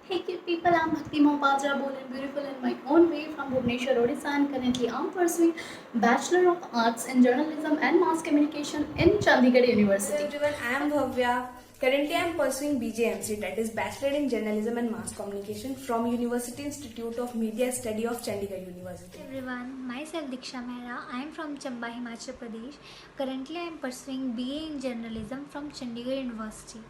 Hey cute people, I'm Bhakti Mohapatra, born and beautiful in my own way from Bhubaneswar, Odisha, and currently I'm pursuing Bachelor of Arts in Journalism and Mass Communication in Chandigarh University. Hello everyone, I am Bhavya. Currently I am pursuing BJMC, that is Bachelor in Journalism and Mass Communication from University Institute of Media Study of Chandigarh University. Hi everyone, myself Diksha Mehra. I am from Chamba, Himachal Pradesh. Currently, I am pursuing BA in Journalism from Chandigarh University.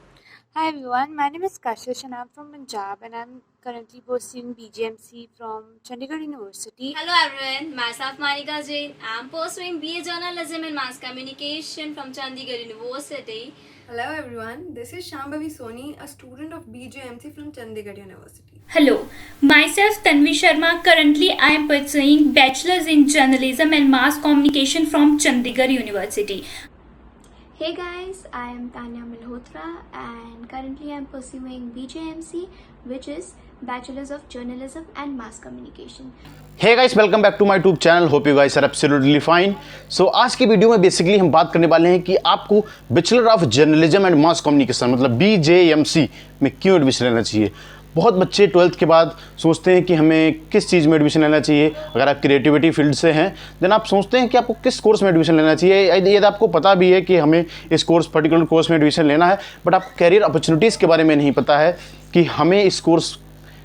Hi everyone, my name is Kashish and I'm from Punjab and I'm currently pursuing BGMC from Chandigarh University. Hello everyone, myself Manika Jain. I am pursuing BA Journalism and Mass Communication from Chandigarh University. Hello everyone, this is Shambhavi Soni, a student of BJMC from Chandigarh University. Hello, myself Tanvi Sharma. Currently, I am pursuing Bachelor's in Journalism and Mass Communication from Chandigarh University. Hey guys, I am Tanya Malhotra and currently I am pursuing BJMC, which is Bachelor's of Journalism and Mass Communication. Hey guys, welcome back to my YouTube channel. Hope you guys are absolutely fine. So आज की video में basically हम बात करने वाले हैं कि आपको bachelor of journalism and mass communication मतलब BJMC में क्यों एडमिशन लेना चाहिए। बहुत बच्चे 12th के बाद सोचते हैं कि हमें किस चीज़ में एडमिशन लेना चाहिए। अगर आप क्रिएटिविटी फील्ड से हैं देन आप सोचते हैं कि आपको किस कोर्स में एडमिशन लेना चाहिए। यदि आपको पता भी है कि हमें इस पर्टिकुलर कोर्स में एडमिशन लेना है, बट आपको कैरियर अपॉर्चुनिटीज़ के बारे में नहीं पता है कि हमें इस कोर्स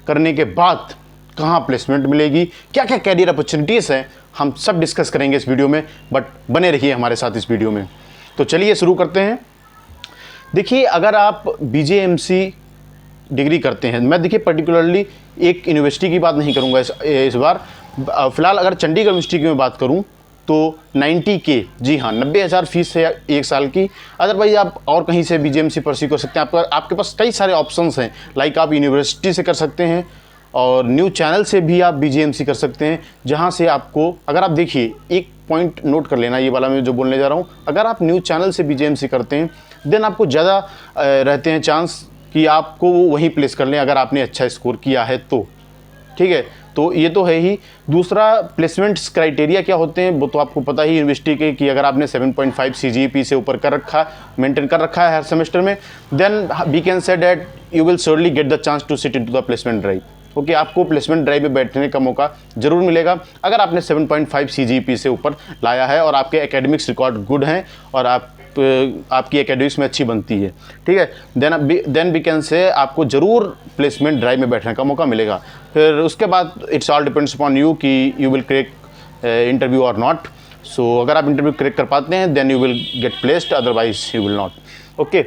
करने के बाद कहाँ प्लेसमेंट मिलेगी, क्या क्या कैरियर अपॉर्चुनिटीज़ हैं, हम सब डिस्कस करेंगे इस वीडियो में। बट बने रहिए हमारे साथ इस वीडियो में। तो चलिए शुरू करते हैं। देखिए, अगर आप BJMC डिग्री करते हैं, मैं देखिए पर्टिकुलरली एक यूनिवर्सिटी की बात नहीं करूंगा इस बार। फ़िलहाल अगर चंडीगढ़ यूनिवर्सिटी की मैं बात करूं तो 90K, जी हाँ 90,000 फीस है एक साल की। अदरवाइज आप और कहीं से BJMC परस्यू कर सकते हैं। आपके पास कई सारे ऑप्शंस हैं। लाइक आप यूनिवर्सिटी से कर सकते हैं और न्यूज़ चैनल से भी आप BJMC कर सकते हैं, जहाँ से आपको, अगर आप देखिए एक पॉइंट नोट कर लेना, ये वाला मैं जो बोलने जा रहा हूँ, अगर आप न्यूज़ चैनल से BJMC करते हैं देन आपको ज़्यादा रहते हैं चांस कि आपको वो वहीं प्लेस कर लें अगर आपने अच्छा स्कोर किया है तो। ठीक है, तो ये तो है ही। दूसरा, प्लेसमेंट्स क्राइटेरिया क्या होते हैं वो तो आपको पता ही यूनिवर्सिटी के, कि अगर आपने 7.5 CGPA से ऊपर कर रखा, मेंटेन कर रखा है हर सेमेस्टर में, then we can say that you will surely get the chance to sit into the placement drive. Okay, आपको प्लेसमेंट ड्राइव में बैठने का मौका जरूर मिलेगा अगर आपने 7.5 CGPA से ऊपर लाया है और आपके एकेडमिक्स रिकॉर्ड गुड हैं और आपकी एकेडमिक्स में अच्छी बनती है। ठीक है, देन वी कैन से आपको ज़रूर प्लेसमेंट ड्राइव में बैठने का मौका मिलेगा। फिर उसके बाद it's all depends upon you कि यू विल क्रैक इंटरव्यू और नॉट। सो अगर आप इंटरव्यू क्रैक कर पाते हैं then you will get placed, otherwise you will not. Okay,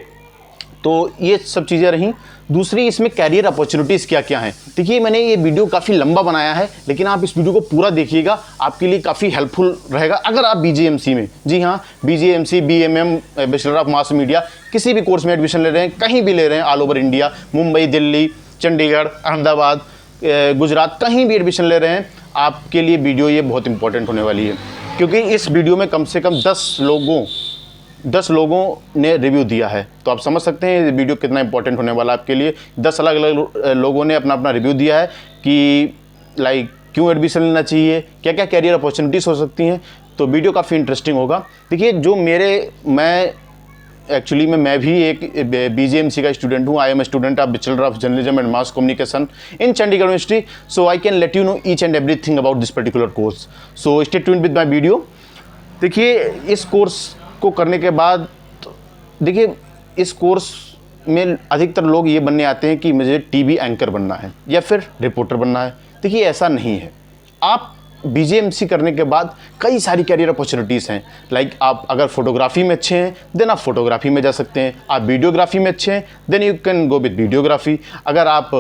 तो ये सब चीज़ें रहीं। दूसरी, इसमें कैरियर अपॉर्चुनिटीज़ क्या क्या हैं। देखिए, मैंने ये वीडियो काफ़ी लंबा बनाया है, लेकिन आप इस वीडियो को पूरा देखिएगा, आपके लिए काफ़ी हेल्पफुल रहेगा अगर आप BJMC में, जी हाँ BJMC, BMM, bachelor of mass media, किसी भी कोर्स में एडमिशन ले रहे हैं, कहीं भी ले रहे हैं all over India, Mumbai, Delhi, Chandigarh, Ahmedabad, Gujarat, कहीं भी एडमिशन ले रहे हैं, आपके लिए वीडियो ये बहुत इंपॉर्टेंट होने वाली है। क्योंकि इस वीडियो में कम से कम 10 लोगों ने रिव्यू दिया है, तो आप समझ सकते हैं ये वीडियो कितना इंपॉर्टेंट होने वाला है आपके लिए। 10 अलग अलग लोगों ने अपना अपना रिव्यू दिया है कि लाइक क्यों एडमिशन लेना चाहिए, क्या क्या कैरियर अपॉर्चुनिटीज़ हो सकती हैं। तो वीडियो काफ़ी इंटरेस्टिंग होगा। देखिए, मैं भी एक BJMC का स्टूडेंट हूँ। I am a student of bachelor of journalism and mass communication in Chandigarh university. So I can let you know each and everything about this particular course. So stay tuned with my video. देखिए, इस course को करने के बाद, देखिए इस course में अधिकतर लोग ये बनने आते हैं कि मुझे TV एंकर बनना है या फिर रिपोर्टर बनना है। देखिए, ऐसा नहीं है। आप BJMC करने के बाद कई सारी कैरियर अपॉर्चुनिटीज़ हैं। लाइक आप अगर फोटोग्राफी में अच्छे हैं देन आप फोटोग्राफी में जा सकते हैं। आप वीडियोग्राफी में अच्छे हैं then you can go with videography. अगर आप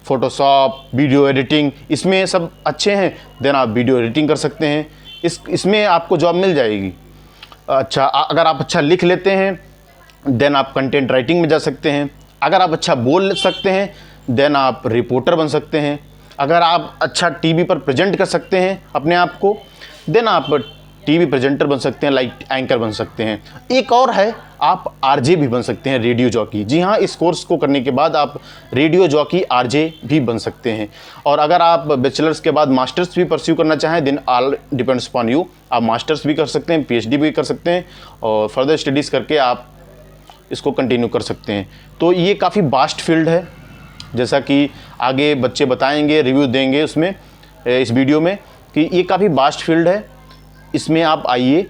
फोटोशॉप, वीडियो एडिटिंग, इसमें सब अच्छे हैं देन आप वीडियो एडिटिंग कर सकते हैं। इसमें आपको जॉब मिल जाएगी। अच्छा, अगर आप अच्छा लिख लेते हैं देन आप कंटेंट राइटिंग में जा सकते हैं। अगर आप अच्छा बोल सकते हैं देन आप रिपोर्टर बन सकते हैं। अगर आप अच्छा TV पर प्रेजेंट कर सकते हैं अपने आप को देन आप TV प्रेजेंटर बन सकते हैं, लाइक एंकर बन सकते हैं। एक और है, आप RJ भी बन सकते हैं, रेडियो जॉकी। जी हाँ, इस कोर्स को करने के बाद आप रेडियो जॉकी RJ भी बन सकते हैं। और अगर आप बैचलर्स के बाद मास्टर्स भी परस्यू करना चाहें then all depends upon you. आप मास्टर्स भी कर सकते हैं, PhD भी कर सकते हैं और फर्दर स्टडीज़ करके आप इसको कंटिन्यू कर सकते हैं। तो ये काफ़ी वास्ट फील्ड है जैसा कि आगे बच्चे बताएंगे, रिव्यू देंगे उसमें, इस वीडियो में, कि ये काफ़ी वास्ट फील्ड है, इसमें आप आइए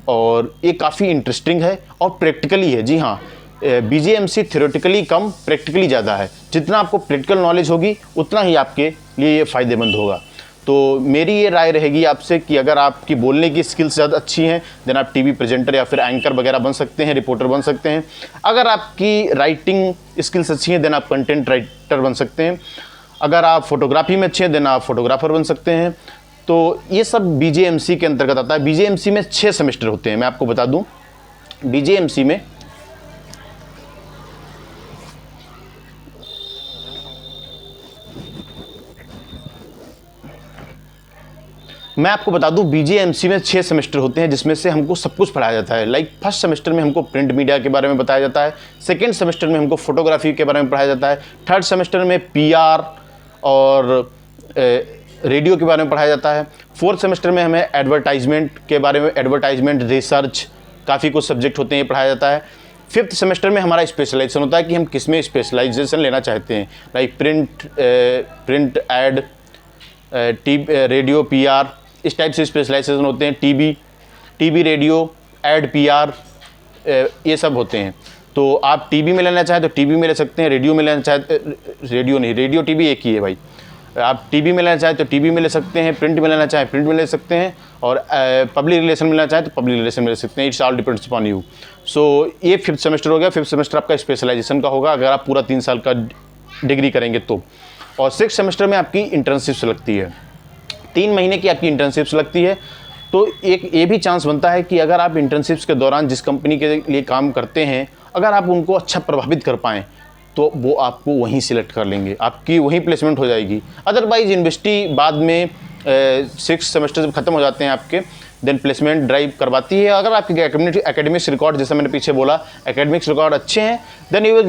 और ये काफ़ी इंटरेस्टिंग है और प्रैक्टिकली है। जी हाँ, BJMC थ्योरेटिकली कम, प्रैक्टिकली ज़्यादा है। जितना आपको प्रैक्टिकल नॉलेज होगी उतना ही आपके लिए ये फ़ायदेमंद होगा। तो मेरी ये राय रहेगी आपसे कि अगर आपकी बोलने की स्किल्स ज़्यादा अच्छी हैं देन आप टीवी प्रेजेंटर या फिर एंकर वगैरह बन सकते हैं, रिपोर्टर बन सकते हैं। अगर आपकी राइटिंग स्किल्स अच्छी हैं देन आप कंटेंट राइटर बन सकते हैं। अगर आप फोटोग्राफी में अच्छे हैं देन आप फोटोग्राफर बन सकते हैं। तो ये सब BJMC के अंतर्गत आता है। BJMC में 6 सेमेस्टर होते हैं, मैं आपको बता दूं। BJMC में BJMC में 6 सेमेस्टर होते हैं, जिसमें से हमको सब कुछ पढ़ाया जाता है। लाइक फर्स्ट सेमेस्टर में हमको प्रिंट मीडिया के बारे में बताया जाता है, सेकेंड सेमेस्टर में हमको फोटोग्राफी के बारे में पढ़ाया जाता है, थर्ड सेमेस्टर में PR और रेडियो के बारे में पढ़ाया जाता है, फोर्थ सेमेस्टर में हमें एडवर्टाइजमेंट के बारे में, एडवर्टाइजमेंट रिसर्च, काफ़ी कुछ सब्जेक्ट होते हैं, ये पढ़ाया जाता है। फिफ्थ सेमेस्टर में हमारा स्पेशलाइजेशन होता है कि हम किस में स्पेशलाइजेशन लेना चाहते हैं। Like print ad, radio, PR, इस टाइप से स्पेशलाइजेशन होते हैं। टीवी रेडियो, एड, PR, ये सब होते हैं। तो आप टीवी में लेना चाहें तो टीवी में ले सकते हैं, रेडियो में लेना चाहे, रेडियो टीवी एक ही है भाई। आप टीवी में लेना चाहें तो टीवी में ले सकते हैं, प्रिंट में लेना चाहें प्रिंट में ले सकते हैं, और पब्लिक रिलेशन में लेना चाहें तो पब्लिक रिलेशन में ले सकते हैं। It's all depends upon you. So ये फिफ्थ सेमेस्टर हो गया। फिफ्थ सेमेस्टर आपका स्पेशलाइजेशन का होगा अगर आप पूरा 3 साल का डिग्री करेंगे तो। और सिक्स सेमेस्टर में आपकी इंटर्नशिप्स लगती है, 3 महीने की आपकी इंटर्नशिप्स लगती है। तो एक ये भी चांस बनता है कि अगर आप इंटर्नशिप्स के दौरान जिस कंपनी के लिए काम करते हैं, अगर आप उनको अच्छा प्रभावित कर पाएँ तो वो आपको वहीं सिलेक्ट कर लेंगे, आपकी वहीं प्लेसमेंट हो जाएगी। अदरवाइज यूनिवर्सिटी बाद में 6 सेमेस्टर जब खत्म हो जाते हैं आपके, देन प्लेसमेंट ड्राइव करवाती है। अगर आपके एकेडमिक्स रिकॉर्ड, जैसा मैंने पीछे बोला, एकेडमिक्स रिकॉर्ड अच्छे हैं, then you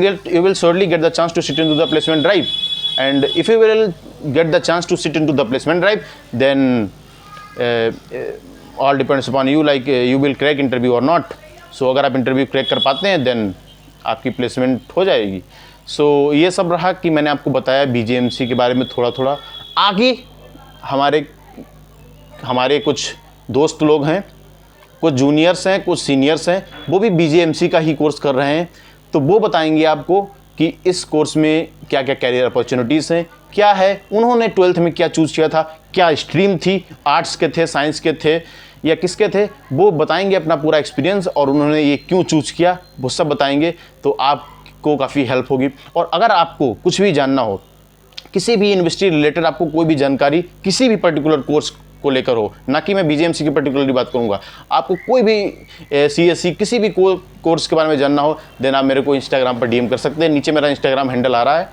will surely get the chance to sit into the placement drive. And if you will get the chance to sit into the placement drive, then all depends upon you, like you will crack interview और not. So अगर आप interview crack कर पाते हैं then आपकी placement हो जाएगी। सो ये सब रहा कि मैंने आपको बताया BJMC के बारे में थोड़ा थोड़ा। आगे हमारे कुछ दोस्त लोग हैं, कुछ जूनियर्स हैं, कुछ सीनियर्स हैं, वो भी BJMC का ही कोर्स कर रहे हैं। तो वो बताएंगे आपको कि इस कोर्स में क्या क्या कैरियर अपॉर्चुनिटीज़ हैं, क्या है, उन्होंने 12th में क्या चूज़ किया था, क्या स्ट्रीम थी, आर्ट्स के थे, साइंस के थे या किसके थे, वो बताएंगे अपना पूरा एक्सपीरियंस और उन्होंने ये क्यों चूज़ किया, वो सब बताएंगे। तो आपको काफ़ी हेल्प होगी। और अगर आपको कुछ भी जानना हो, किसी भी यूनिवर्सिटी रिलेटेड आपको कोई भी जानकारी किसी भी पर्टिकुलर कोर्स को लेकर हो, ना कि मैं BJMC की पर्टिकुलरली बात करूंगा, आपको कोई भी CSC किसी भी कोर्स के बारे में जानना हो, देन आप मेरे को इंस्टाग्राम पर DM कर सकते हैं। नीचे मेरा इंस्टाग्राम हैंडल आ रहा है,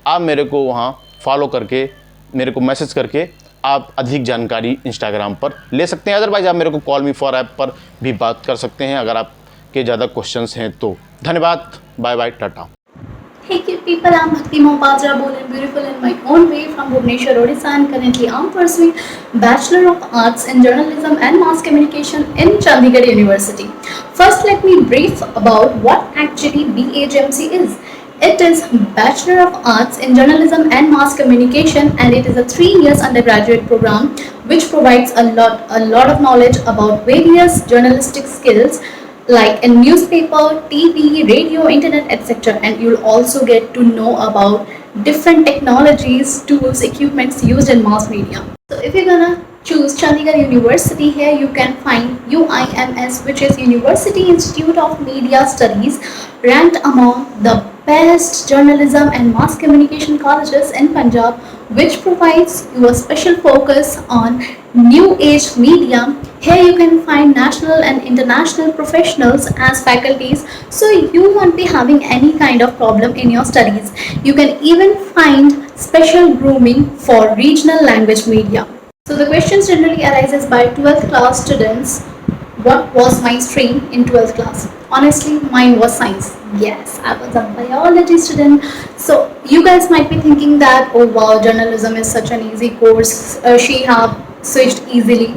आप मेरे को वहाँ फॉलो करके, मेरे को मैसेज करके आप अधिक जानकारी इंस्टाग्राम पर ले सकते हैं। अदरवाइज आप मेरे को कॉल मी फॉर ऐप पर भी बात कर सकते हैं अगर आपके ज़्यादा क्वेश्चंस हैं तो। धन्यवाद, बाय बाय, टाटा। Hey cute people, I'm Bhakti Mohapatra, born and beautiful in my own way from Bhubaneswar, Odisha, and currently I'm pursuing Bachelor of Arts in Journalism and Mass Communication in Chandigarh University. First, let me brief about what actually BJMC is. It is Bachelor of Arts in Journalism and Mass Communication, and it is a 3 years undergraduate program which provides a lot of knowledge about various journalistic skills like in newspaper, TV, radio, internet, etc. And you'll also get to know about different technologies, tools, equipments used in mass media. So if you're gonna choose Chandigarh University, here you can find UIMS, which is University Institute of Media Studies, ranked among the best journalism and mass communication colleges in Punjab, which provides you a special focus on new age media. Here you can find national and international professionals as faculties, so you won't be having any kind of problem in your studies. You can even find special grooming for regional language media. So the questions generally arises by 12th class students. What was my stream in 12th class? Honestly, mine was science. Yes, I was a biology student. So you guys might be thinking that, oh wow, journalism is such an easy course. She have switched easily.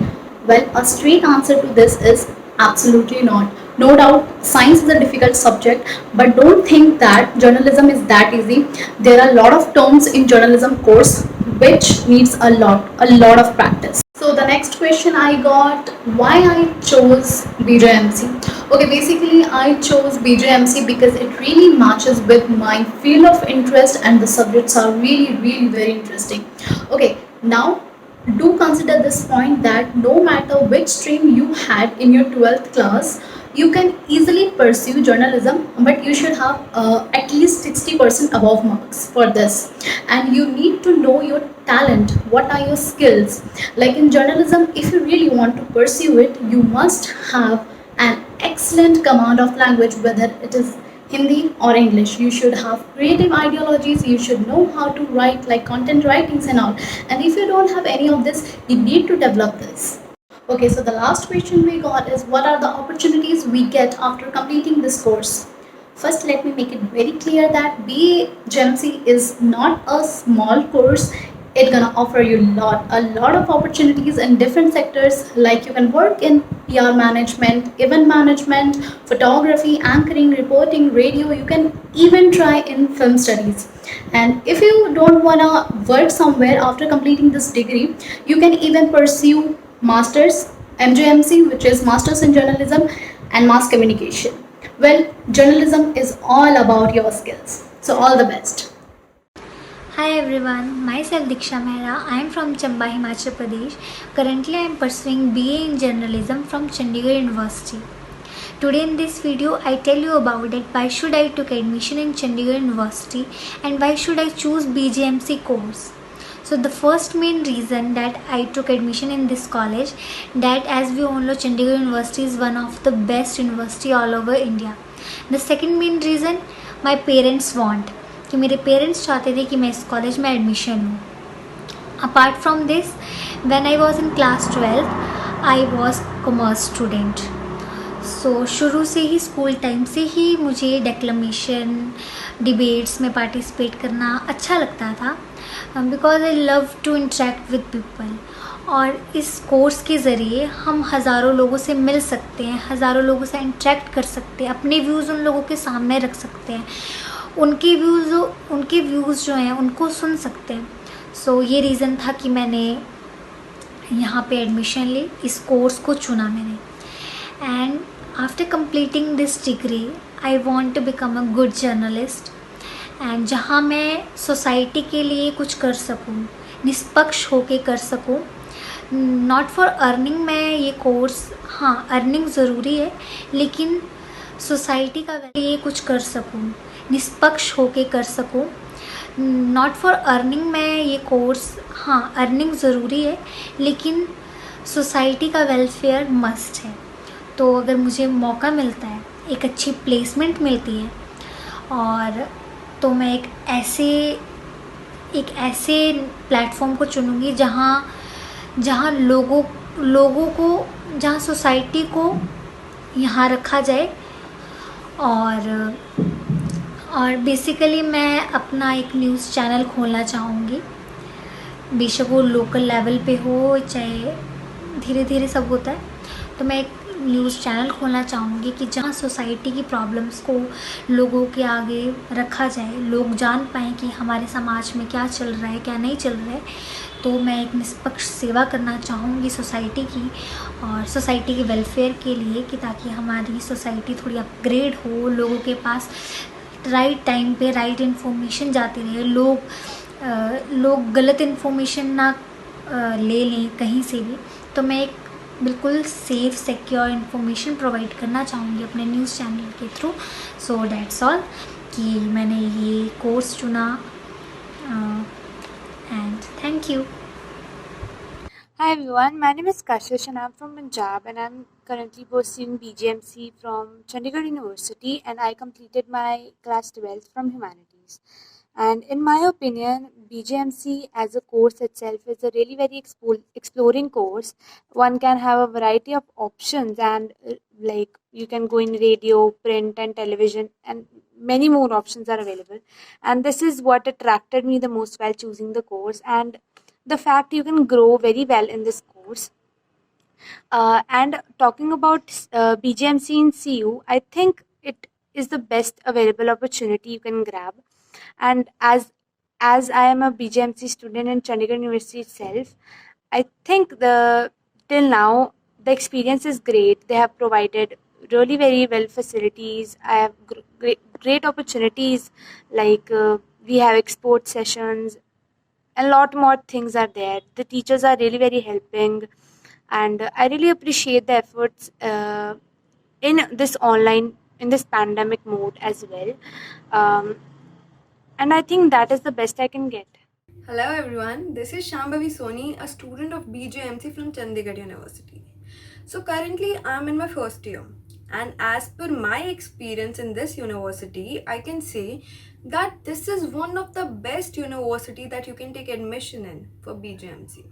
Well, a straight answer to this is absolutely not. No doubt, science is a difficult subject, but don't think that journalism is that easy. There are a lot of terms in journalism course which needs a lot of practice. So the next question I got, why I chose BJMC. Okay, basically I chose BJMC because it really matches with my field of interest and the subjects are really very interesting. Okay, now do consider this point that no matter which stream you had in your 12th class, you can easily pursue journalism, but you should have at least 60% above marks for this. And you need to know your talent, what are your skills. Like in journalism, if you really want to pursue it, you must have an excellent command of language, whether it is Hindi or English. You should have creative ideologies, you should know how to write like content writings and all. And if you don't have any of this, you need to develop this. Okay, so the last question we got is, what are the opportunities we get after completing this course? First, let me make it very clear that BA GEMC is not a small course. It's gonna offer you a lot of opportunities in different sectors, like you can work in PR management, event management, photography, anchoring, reporting, radio. You can even try in film studies. And if you don't wanna work somewhere after completing this degree, you can even pursue Masters, MJMC, which is Masters in Journalism and Mass Communication. Well, journalism is all about your skills. So all the best. Hi everyone, myself Diksha Mehra. I am from Chamba, Himachal Pradesh. Currently I am pursuing BA in Journalism from Chandigarh University. Today in this video I tell you about it, why should I took admission in Chandigarh University and why should I choose BJMC course. So the first main reason that I took admission in this college, that as we all know Chandigarh University is one of the best university all over India. The second main reason, my parents want, कि मेरे parents चाहते थे कि मैं इस college में admission लूँ. Apart from this, when I was in class 12 I was commerce student. So शुरू से ही स्कूल टाइम से ही मुझे डेक्लमेशन डिबेट्स में पार्टिसिपेट करना अच्छा लगता था, because I love to interact with people. और इस कोर्स के ज़रिए हम हज़ारों लोगों से मिल सकते हैं, हज़ारों लोगों से इंटरेक्ट कर सकते हैं, अपने व्यूज़ उन लोगों के सामने रख सकते हैं, उनके व्यूज़ जो हैं उनको सुन सकते हैं. सो ये रीज़न था कि मैंने यहाँ पे एडमिशन ली, इस कोर्स को चुना मैंने. And after completing this degree I want to become a good journalist, and जहाँ मैं सोसाइटी के लिए कुछ कर सकूँ, निष्पक्ष होके कर सकूँ. नॉट फॉर अर्निंग मैं ये कोर्स, हाँ अर्निंग ज़रूरी है, लेकिन सोसाइटी का लिए कुछ कर सकूँ, निष्पक्ष होके कर सकूँ. नॉट फॉर अर्निंग मैं ये कोर्स, हाँ अर्निंग ज़रूरी है, लेकिन सोसाइटी का वेलफेयर मस्ट है. तो अगर मुझे मौका मिलता है, एक अच्छी प्लेसमेंट मिलती है, और तो मैं एक ऐसे प्लेटफॉर्म को चुनूँगी जहाँ लोगों को, जहाँ सोसाइटी को यहाँ रखा जाए. और बेसिकली मैं अपना एक न्यूज़ चैनल खोलना चाहूँगी, बेशक वो लोकल लेवल पे हो, चाहे धीरे धीरे सब होता है. तो मैं एक न्यूज़ चैनल खोलना चाहूँगी कि जहाँ सोसाइटी की प्रॉब्लम्स को लोगों के आगे रखा जाए, लोग जान पाएँ कि हमारे समाज में क्या चल रहा है, क्या नहीं चल रहा है. तो मैं एक निष्पक्ष सेवा करना चाहूँगी सोसाइटी की, और सोसाइटी के वेलफेयर के लिए, कि ताकि हमारी सोसाइटी थोड़ी अपग्रेड हो, लोगों के पास राइट टाइम पे राइट इन्फॉर्मेशन जाती रहे, लोग गलत इन्फॉर्मेशन ना ले लें कहीं से भी. तो मैं एक बिल्कुल सेफ सिक्योर इन्फॉर्मेशन प्रोवाइड करना चाहूँगी अपने न्यूज़ चैनल के थ्रू. सो दैट्स ऑल कि मैंने ये कोर्स चुना, and thank you. Hi everyone, my name is Kashish and I'm from Punjab and I'm currently pursuing BJMC from Chandigarh University and I completed my class 12th from Humanities. And in my opinion, BJMC as a course itself is a really very exploring course. One can have a variety of options and like you can go in radio, print and television, and many more options are available. And this is what attracted me the most while choosing the course, and the fact you can grow very well in this course. And talking about BGMC in CU, I think it is the best available opportunity you can grab. And as I am a BGMC student in Chandigarh University itself, I think till now the experience is great. They have provided really very well facilities. I have great opportunities, like we have export sessions. A lot more things are there. The teachers are really very helping, and I really appreciate the efforts in this pandemic mode as well. And I think that is the best I can get. Hello everyone, this is Shambhavi Soni, a student of BJMC from Chandigarh University. So currently I'm in my first year, and as per my experience in this university, I can say that this is one of the best university that you can take admission in for BJMC.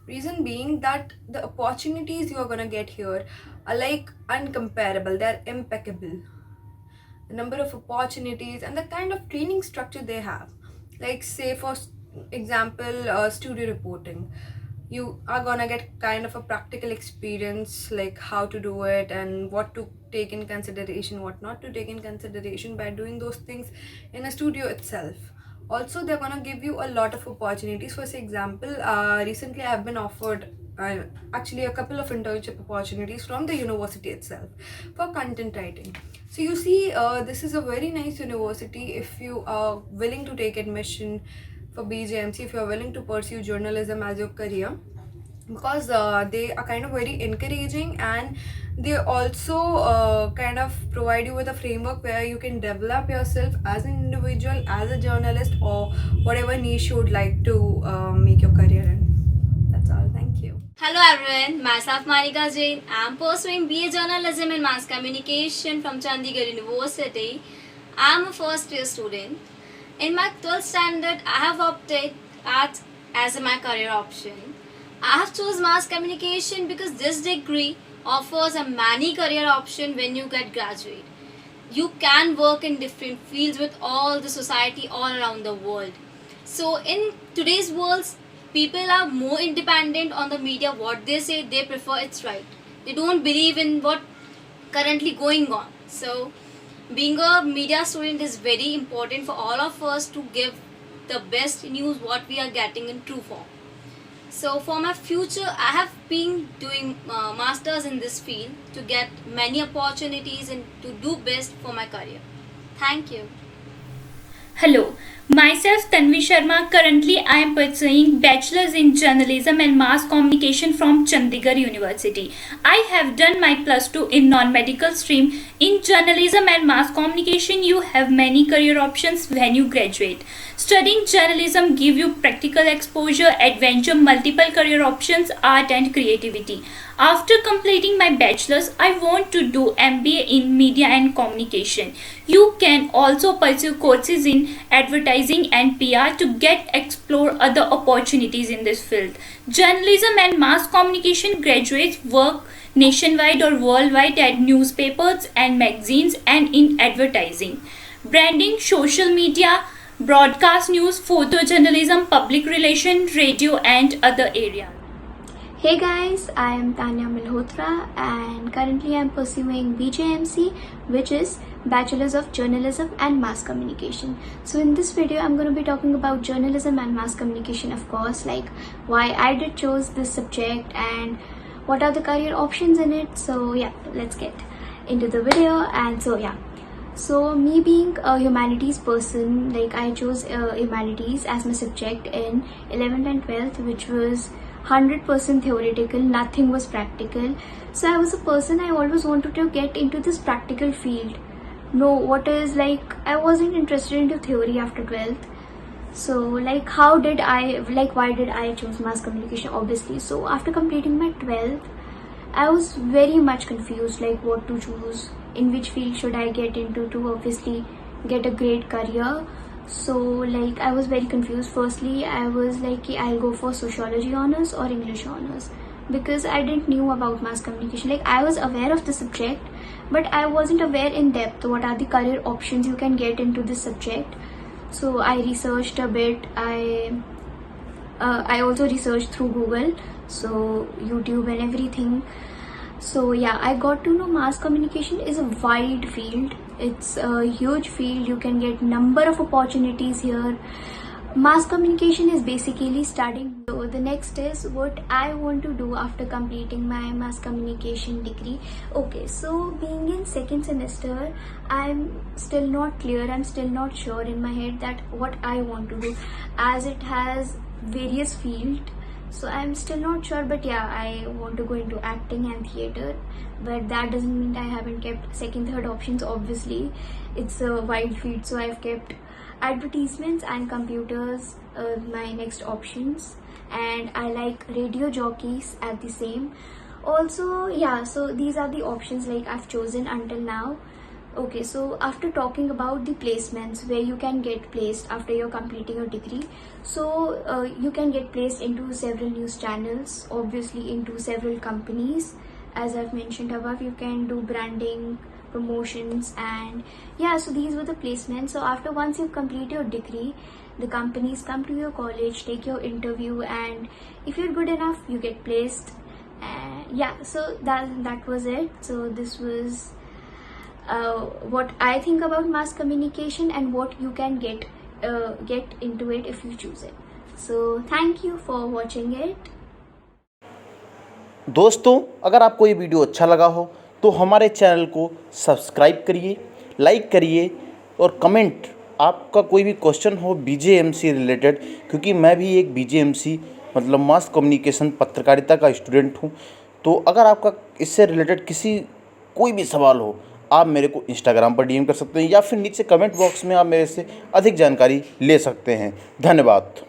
Reason being that the opportunities you are gonna get here are like uncomparable, they're impeccable. The number of opportunities and the kind of training structure they have, like say for example studio reporting, you are gonna get kind of a practical experience, like how to do it and what to take in consideration, what not to take in consideration by doing those things in a studio itself. Also, they're gonna give you a lot of opportunities. For example, recently I have been offered actually a couple of internship opportunities from the university itself for content writing. So you see, this is a very nice university if you are willing to take admission for BJMC, if you are willing to pursue journalism as your career, because they are kind of very encouraging, and they also kind of provide you with a framework where you can develop yourself as an individual, as a journalist, or whatever niche you would like to make your career in. That's all. Thank you. Hello everyone, myself Manika Jain. I am pursuing BA Journalism and Mass Communication from Chandigarh University. I am a first year student. In my 12th standard, I have opted arts as my career option. I have chosen mass communication because this degree offers a many career option when you get graduate. You can work in different fields with all the society all around the world. So in today's world, people are more independent on the media. What they say, they prefer it's right. They don't believe in what currently going on. So being a media student is very important for all of us to give the best news what we are getting in true form. So for my future, I have been doing masters in this field to get many opportunities and to do best for my career. Thank you. Hello, myself Tanvi Sharma. Currently, I am pursuing Bachelor's in Journalism and Mass Communication from Chandigarh University. I have done my +2 in non-medical stream. In journalism and mass communication, you have many career options when you graduate. Studying journalism gives you practical exposure, adventure, multiple career options, art and creativity. After completing my bachelor's, I want to do MBA in media and communication. You can also pursue courses in advertising and PR to explore other opportunities in this field. Journalism and mass communication graduates work nationwide or worldwide at newspapers and magazines and in advertising, branding, social media, broadcast news, photojournalism, public relations, radio and other areas. Hey guys, I am Tanya Malhotra and currently I am pursuing BJMC, which is Bachelor's of Journalism and Mass Communication. So in this video, I'm going to be talking about journalism and mass communication, of course, like why I did chose this subject and what are the career options in it. So yeah, let's get into the video. And so me being a humanities person, like I chose humanities as my subject in 11th and 12th, which was 100% theoretical, nothing was practical. So I was a person, I always wanted to get into this practical field. I wasn't interested into theory after 12th. So why did I choose mass communication? Obviously, so after completing my 12th, I was very much confused, like what to choose, in which field should I get into to obviously get a great career. So like I was very confused. Firstly, I was like, I'll go for sociology honors or English honors, because I didn't knew about mass communication. Like I was aware of the subject, but I wasn't aware in depth what are the career options you can get into this subject. So I researched a bit, I I also researched through Google, so YouTube and everything. So yeah, I got to know mass communication is a wide field. It's a huge field. You can get number of opportunities here. Mass communication is basically studying. So the next is what I want to do after completing my mass communication degree. Okay, so being in second semester, I'm still not clear. I'm still not sure in my head that what I want to do, as it has various fields. So I'm still not sure, but yeah, I want to go into acting and theater, but that doesn't mean I haven't kept second, third options. Obviously, it's a wide field, so I've kept advertisements and computers my next options, and I like radio jockeys at the same. Also, yeah, so these are the options like I've chosen until now. Okay, so after talking about the placements where you can get placed after you're completing your degree, so you can get placed into several news channels, obviously into several companies. As I've mentioned above, you can do branding, promotions, and yeah, so these were the placements. So after once you complete your degree, the companies come to your college, take your interview, and if you're good enough, you get placed. And yeah, so that was it. So this was what I think about mass communication and what you can get into it if you choose it. So thank you for watching it. दोस्तों, अगर आपको ये video अच्छा लगा हो तो हमारे channel को सब्सक्राइब करिए, लाइक करिए और कमेंट आपका कोई भी क्वेश्चन हो बीजेएमसी रिलेटेड, क्योंकि मैं भी एक बीजेएमसी मतलब मास कम्युनिकेशन पत्रकारिता का स्टूडेंट हूँ। तो अगर आपका इससे रिलेटेड कोई भी सवाल हो, आप मेरे को इंस्टाग्राम पर डीएम कर सकते हैं या फिर नीचे कमेंट बॉक्स में आप मेरे से अधिक जानकारी ले सकते हैं। धन्यवाद।